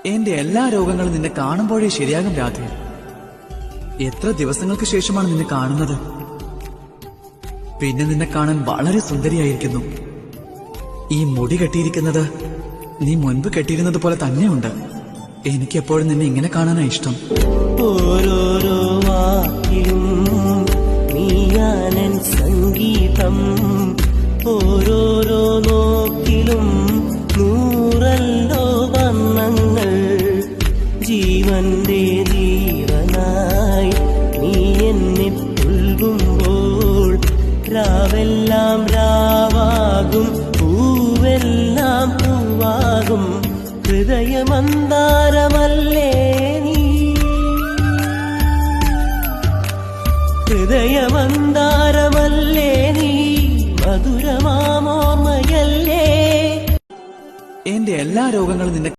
എന്റെ എല്ലാ രോഗങ്ങളും നിന്നെ കാണുമ്പോഴേ ശരിയാകും രാധേ. എത്ര ദിവസങ്ങൾക്ക് ശേഷമാണ് നിന്നെ കാണുന്നത്. പിന്നെ നിന്നെ കാണാൻ വളരെ സുന്ദരിയായിരിക്കുന്നു. ഈ മുടി കെട്ടിയിരിക്കുന്നത് നീ മുൻപ് കെട്ടിയിരുന്നത് പോലെ തന്നെയുണ്ട്. എനിക്കെപ്പോഴും നിന്നെ ഇങ്ങനെ കാണാനാ ഇഷ്ടം. ഓരോരോ വാക്കിലും നീയാനൻ സംഗീതം, ഓരോരോ നോക്കിലും നൂറല്ലോ വർണ്ണങ്ങൾ. ജീവന്റെ ജീവനായി നീ എന്നെ പുൽകുമ്പോൾ രാവെല്ലാം രാവാകും, പൂവെല്ലാം പൂവാകും. ഹൃദയമന്താരമല്ലേ നീ, ഹൃദയമന്താരമല്ലേ നീ, മധുരമാമോർമ്മയല്ലേ. എന്റെ എല്ലാ രോഗങ്ങളും നിന്നെ